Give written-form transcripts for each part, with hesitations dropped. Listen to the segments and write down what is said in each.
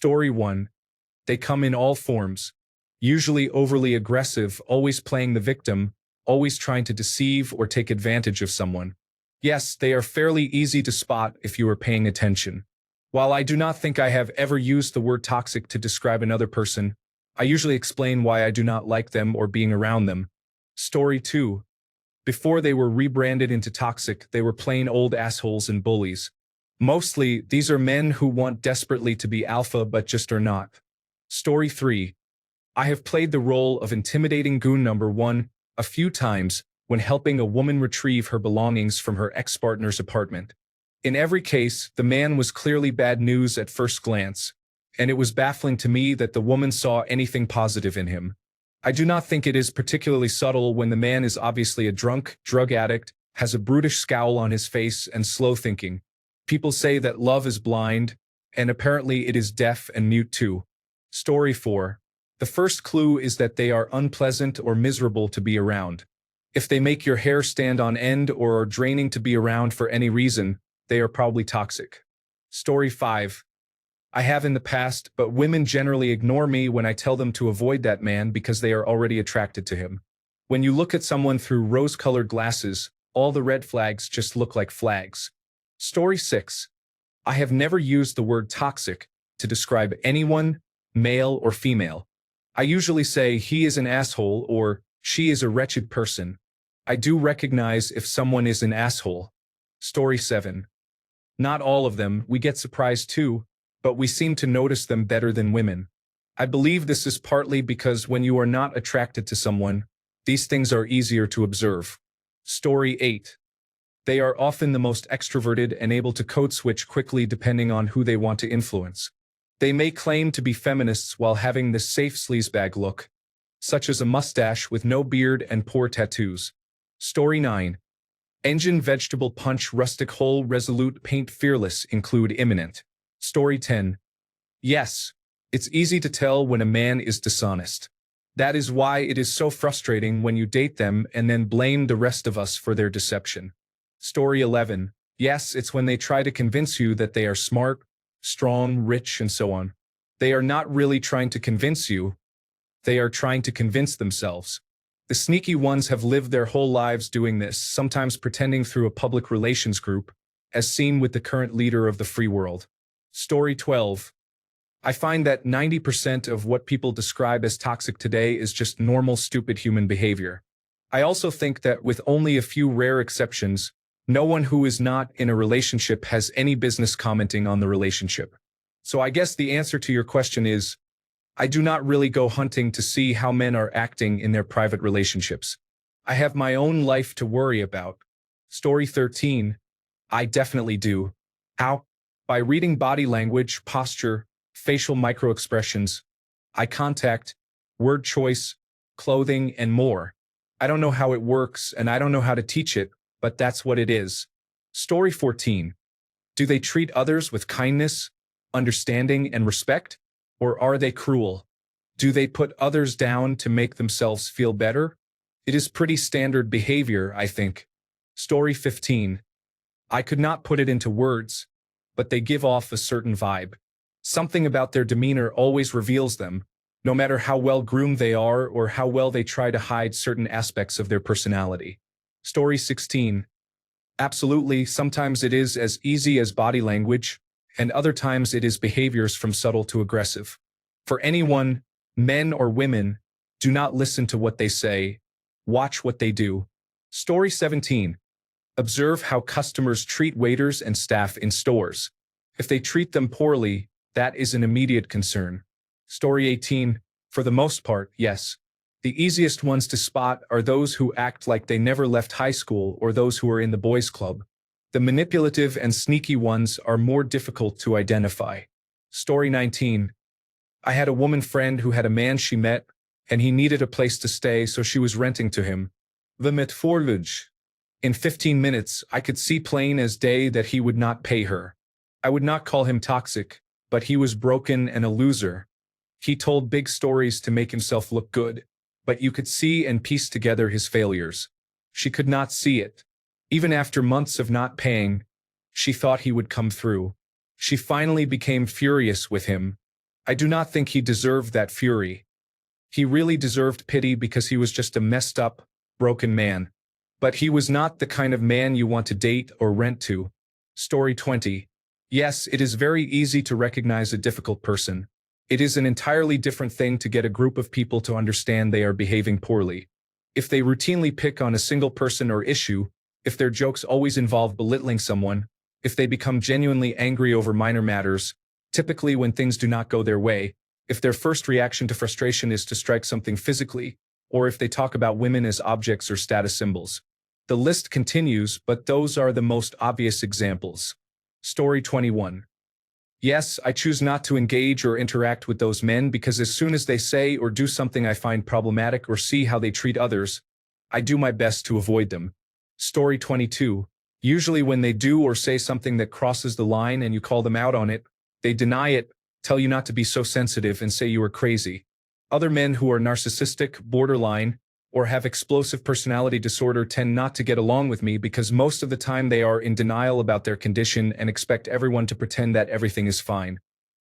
Story 1. They come in all forms. Usually overly aggressive, always playing the victim, always trying to deceive or take advantage of someone. Yes, they are fairly easy to spot if you are paying attention. While I do not think I have ever used the word toxic to describe another person, I usually explain why I do not like them or being around them. Story 2. Before they were rebranded into toxic, they were plain old assholes and bullies. Mostly, these are men who want desperately to be alpha but just are not. Story 3. I have played the role of intimidating goon number 1 a few times when helping a woman retrieve her belongings from her ex-partner's apartment. In every case, the man was clearly bad news at first glance, and it was baffling to me that the woman saw anything positive in him. I do not think it is particularly subtle when the man is obviously a drunk, drug addict, has a brutish scowl on his face and slow thinking. People say that love is blind, and apparently it is deaf and mute too. Story 4. The first clue is that they are unpleasant or miserable to be around. If they make your hair stand on end or are draining to be around for any reason, they are probably toxic. Story 5. I have in the past, but women generally ignore me when I tell them to avoid that man because they are already attracted to him. When you look at someone through rose-colored glasses, all the red flags just look like flags. Story 6. I have never used the word toxic to describe anyone, male or female. I usually say he is an asshole or she is a wretched person. I do recognize if someone is an asshole. Story 7. Not all of them, we get surprised too, but we seem to notice them better than women. I believe this is partly because when you are not attracted to someone, these things are easier to observe. Story 8. They are often the most extroverted and able to code switch quickly depending on who they want to influence. They may claim to be feminists while having this safe sleazebag look, such as a mustache with no beard and poor tattoos. Story 9. Engine vegetable punch rustic hole resolute paint fearless include imminent. Story 10. Yes, it's easy to tell when a man is dishonest. That is why it is so frustrating when you date them and then blame the rest of us for their deception. Story 11. Yes, it's when they try to convince you that they are smart, strong, rich, and so on. They are not really trying to convince you. They are trying to convince themselves. The sneaky ones have lived their whole lives doing this, sometimes pretending through a public relations group, as seen with the current leader of the free world. Story 12. I find that 90% of what people describe as toxic today is just normal, stupid human behavior. I also think that with only a few rare exceptions, no one who is not in a relationship has any business commenting on the relationship. So I guess the answer to your question is, I do not really go hunting to see how men are acting in their private relationships. I have my own life to worry about. Story 13. I definitely do. How? By reading body language, posture, facial microexpressions, eye contact, word choice, clothing, and more. I don't know how it works, and I don't know how to teach it, but that's what it is. Story 14. Do they treat others with kindness, understanding, and respect? Or are they cruel? Do they put others down to make themselves feel better? It is pretty standard behavior, I think. Story 15. I could not put it into words, but they give off a certain vibe. Something about their demeanor always reveals them, no matter how well groomed they are or how well they try to hide certain aspects of their personality. Story 16. Absolutely, sometimes it is as easy as body language, and other times it is behaviors from subtle to aggressive. For anyone, men or women, do not listen to what they say, watch what they do. Story 17. Observe how customers treat waiters and staff in stores. If they treat them poorly, that is an immediate concern. Story 18. For the most part, yes. The easiest ones to spot are those who act like they never left high school or those who are in the boys' club. The manipulative and sneaky ones are more difficult to identify. Story 19. I had a woman friend who had a man she met, and he needed a place to stay, so she was renting to him. The metforluge. In 15 minutes, I could see plain as day that he would not pay her. I would not call him toxic, but he was broken and a loser. He told big stories to make himself look good, but you could see and piece together his failures. She could not see it. Even after months of not paying, she thought he would come through. She finally became furious with him, I do not think he deserved that fury. He really deserved pity because he was just a messed up, broken man. But he was not the kind of man you want to date or rent to. Story 20. Yes, it is very easy to recognize a difficult person. It is an entirely different thing to get a group of people to understand they are behaving poorly. If they routinely pick on a single person or issue, if their jokes always involve belittling someone, if they become genuinely angry over minor matters, typically when things do not go their way, if their first reaction to frustration is to strike something physically, or if they talk about women as objects or status symbols. The list continues, but those are the most obvious examples. Story 21. Yes, I choose not to engage or interact with those men because as soon as they say or do something I find problematic or see how they treat others, I do my best to avoid them. Story 22. Usually when they do or say something that crosses the line and you call them out on it, they deny it, tell you not to be so sensitive and say you are crazy. Other men who are narcissistic, borderline, or have explosive personality disorder tend not to get along with me because most of the time they are in denial about their condition and expect everyone to pretend that everything is fine.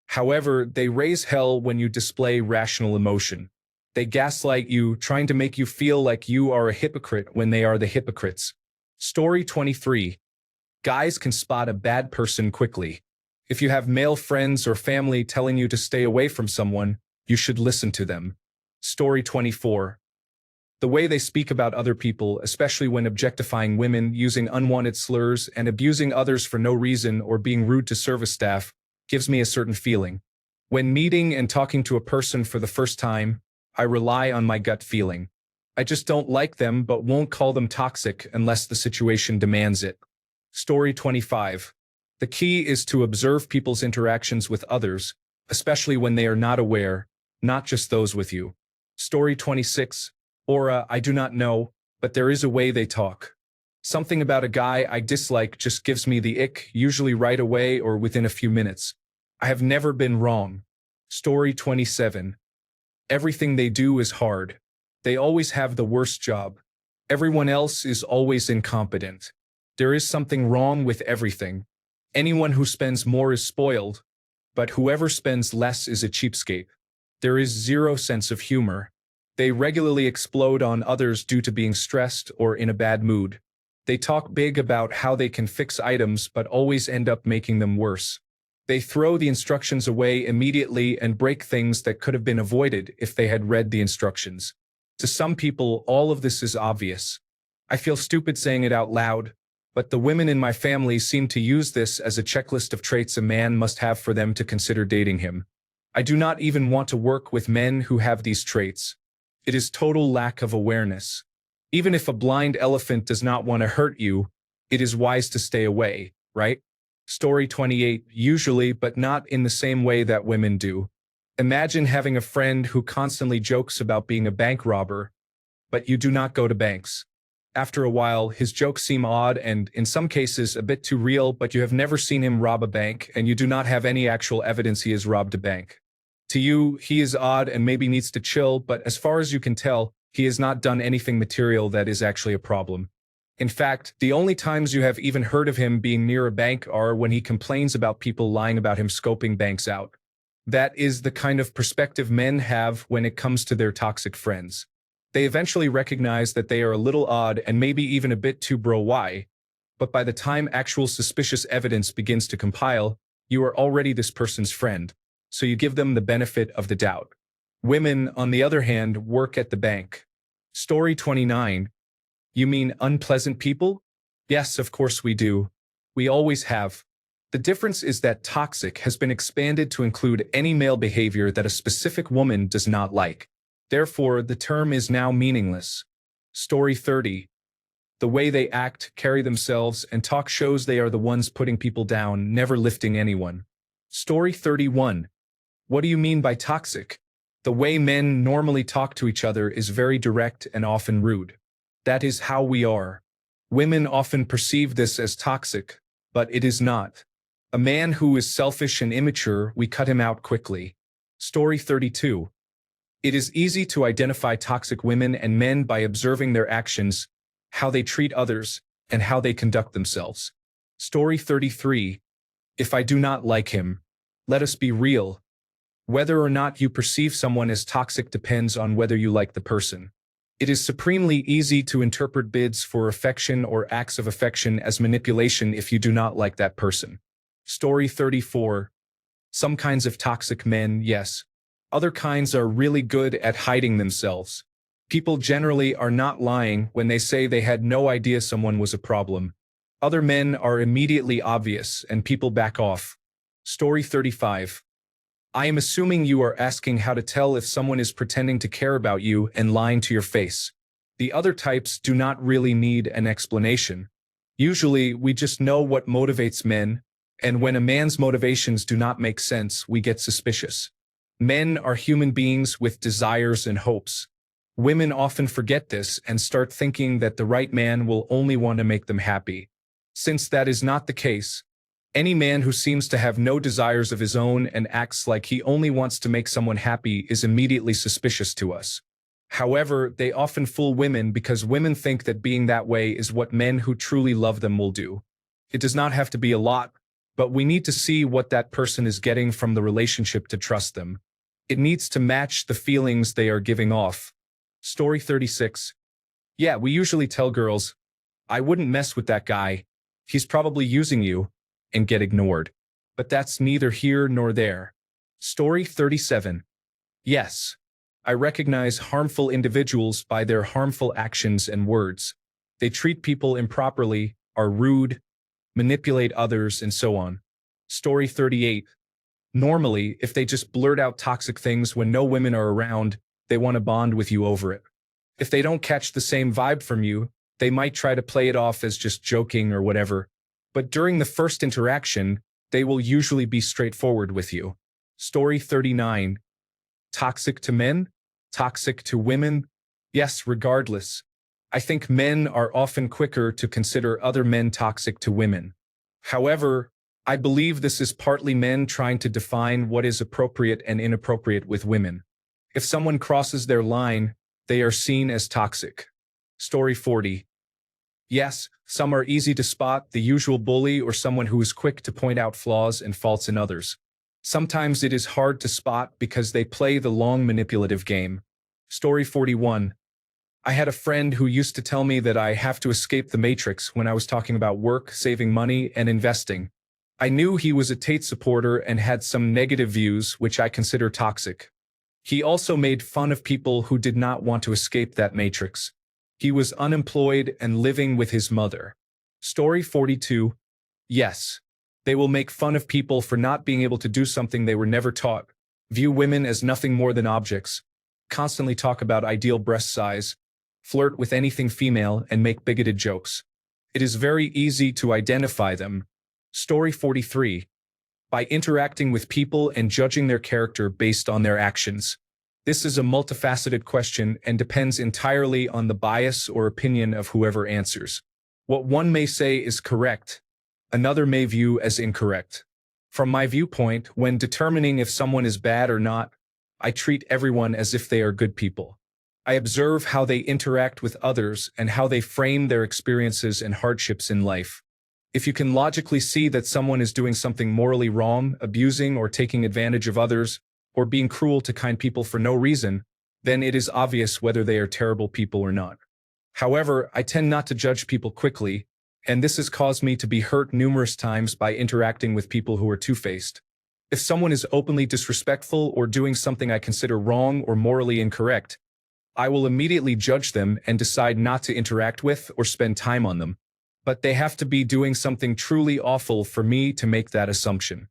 However, they raise hell when you display rational emotion. They gaslight you, trying to make you feel like you are a hypocrite when they are the hypocrites. Story 23. Guys can spot a bad person quickly. If you have male friends or family telling you to stay away from someone, you should listen to them. Story 24. The way they speak about other people, especially when objectifying women, using unwanted slurs, and abusing others for no reason or being rude to service staff, gives me a certain feeling. When meeting and talking to a person for the first time, I rely on my gut feeling. I just don't like them but won't call them toxic unless the situation demands it. Story 25. The key is to observe people's interactions with others, especially when they are not aware, not just those with you. Story 26. Or, I do not know, but there is a way they talk. Something about a guy I dislike just gives me the ick, usually right away or within a few minutes. I have never been wrong. Story 27. Everything they do is hard. They always have the worst job. Everyone else is always incompetent. There is something wrong with everything. Anyone who spends more is spoiled, but whoever spends less is a cheapskate. There is zero sense of humor. They regularly explode on others due to being stressed or in a bad mood. They talk big about how they can fix items but always end up making them worse. They throw the instructions away immediately and break things that could have been avoided if they had read the instructions. To some people, all of this is obvious. I feel stupid saying it out loud, but the women in my family seem to use this as a checklist of traits a man must have for them to consider dating him. I do not even want to work with men who have these traits. It is total lack of awareness. Even if a blind elephant does not want to hurt you, it is wise to stay away, right? Story 28. Usually, but not in the same way that women do. Imagine having a friend who constantly jokes about being a bank robber, but you do not go to banks. After a while, his jokes seem odd and, in some cases, a bit too real, but you have never seen him rob a bank and you do not have any actual evidence he has robbed a bank. To you, he is odd and maybe needs to chill, but as far as you can tell, he has not done anything material that is actually a problem. In fact, the only times you have even heard of him being near a bank are when he complains about people lying about him scoping banks out. That is the kind of perspective men have when it comes to their toxic friends. They eventually recognize that they are a little odd and maybe even a bit too bro-y, but by the time actual suspicious evidence begins to compile, you are already this person's friend. So you give them the benefit of the doubt. Women, on the other hand, work at the bank. Story 29. You mean unpleasant people? Yes, of course we do. We always have. The difference is that toxic has been expanded to include any male behavior that a specific woman does not like. Therefore, the term is now meaningless. Story 30. The way they act, carry themselves, and talk shows they are the ones putting people down, never lifting anyone. Story 31. What do you mean by toxic? The way men normally talk to each other is very direct and often rude. That is how we are. Women often perceive this as toxic, but it is not. A man who is selfish and immature, we cut him out quickly. Story 32. It is easy to identify toxic women and men by observing their actions, how they treat others, and how they conduct themselves. Story 33. If I do not like him, let us be real. Whether or not you perceive someone as toxic depends on whether you like the person. It is supremely easy to interpret bids for affection or acts of affection as manipulation if you do not like that person. Story 34. Some kinds of toxic men, yes. Other kinds are really good at hiding themselves. People generally are not lying when they say they had no idea someone was a problem. Other men are immediately obvious and people back off. Story 35. I am assuming you are asking how to tell if someone is pretending to care about you and lying to your face. The other types do not really need an explanation. Usually, we just know what motivates men, and when a man's motivations do not make sense, we get suspicious. Men are human beings with desires and hopes. Women often forget this and start thinking that the right man will only want to make them happy. Since that is not the case, any man who seems to have no desires of his own and acts like he only wants to make someone happy is immediately suspicious to us. However, they often fool women because women think that being that way is what men who truly love them will do. It does not have to be a lot, but we need to see what that person is getting from the relationship to trust them. It needs to match the feelings they are giving off. Story 36. Yeah, we usually tell girls, I wouldn't mess with that guy. He's probably using you, and get ignored. But that's neither here nor there. Story 37. Yes, I recognize harmful individuals by their harmful actions and words. They treat people improperly, are rude, manipulate others, and so on. Story 38. Normally, if they just blurt out toxic things when no women are around, they want to bond with you over it. If they don't catch the same vibe from you, they might try to play it off as just joking or whatever. But during the first interaction, they will usually be straightforward with you. Story 39. Toxic to men? Toxic to women? Yes, regardless. I think men are often quicker to consider other men toxic to women. However, I believe this is partly men trying to define what is appropriate and inappropriate with women. If someone crosses their line, they are seen as toxic. Story 40. Yes, some are easy to spot, the usual bully or someone who is quick to point out flaws and faults in others. Sometimes it is hard to spot because they play the long manipulative game. Story 41. I had a friend who used to tell me that I have to escape the matrix when I was talking about work, saving money, and investing. I knew he was a Tate supporter and had some negative views, which I consider toxic. He also made fun of people who did not want to escape that matrix. He was unemployed and living with his mother. Story 42. Yes. They will make fun of people for not being able to do something they were never taught, view women as nothing more than objects, constantly talk about ideal breast size, flirt with anything female, and make bigoted jokes. It is very easy to identify them. Story 43. By interacting with people and judging their character based on their actions. This is a multifaceted question and depends entirely on the bias or opinion of whoever answers. What one may say is correct, another may view as incorrect. From my viewpoint, when determining if someone is bad or not, I treat everyone as if they are good people. I observe how they interact with others and how they frame their experiences and hardships in life. If you can logically see that someone is doing something morally wrong, abusing or taking advantage of others, or being cruel to kind people for no reason, then it is obvious whether they are terrible people or not. However, I tend not to judge people quickly, and this has caused me to be hurt numerous times by interacting with people who are two-faced. If someone is openly disrespectful or doing something I consider wrong or morally incorrect, I will immediately judge them and decide not to interact with or spend time on them. But they have to be doing something truly awful for me to make that assumption.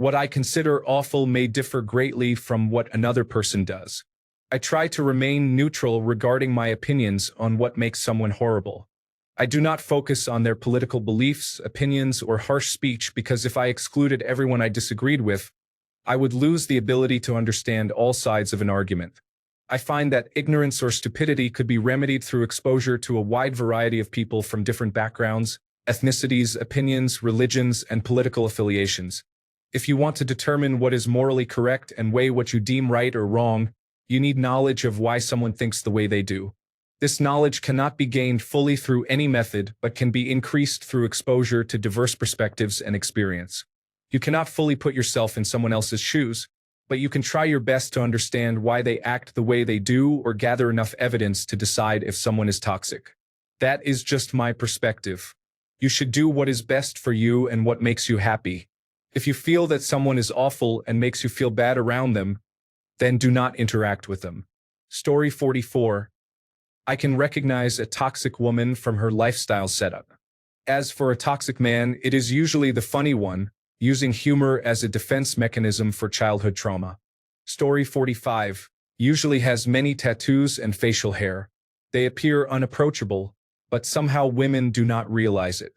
What I consider awful may differ greatly from what another person does. I try to remain neutral regarding my opinions on what makes someone horrible. I do not focus on their political beliefs, opinions, or harsh speech because if I excluded everyone I disagreed with, I would lose the ability to understand all sides of an argument. I find that ignorance or stupidity could be remedied through exposure to a wide variety of people from different backgrounds, ethnicities, opinions, religions, and political affiliations. If you want to determine what is morally correct and weigh what you deem right or wrong, you need knowledge of why someone thinks the way they do. This knowledge cannot be gained fully through any method, but can be increased through exposure to diverse perspectives and experience. You cannot fully put yourself in someone else's shoes, but you can try your best to understand why they act the way they do or gather enough evidence to decide if someone is toxic. That is just my perspective. You should do what is best for you and what makes you happy. If you feel that someone is awful and makes you feel bad around them, then do not interact with them. Story 44. I can recognize a toxic woman from her lifestyle setup. As for a toxic man, it is usually the funny one, using humor as a defense mechanism for childhood trauma. Story 45. Usually has many tattoos and facial hair. They appear unapproachable, but somehow women do not realize it.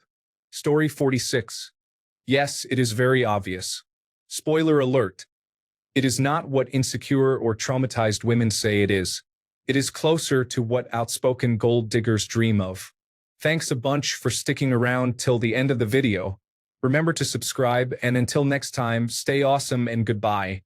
Story 46. Yes, it is very obvious. Spoiler alert. It is not what insecure or traumatized women say it is. It is closer to what outspoken gold diggers dream of. Thanks a bunch for sticking around till the end of the video. Remember to subscribe, and until next time, stay awesome and goodbye.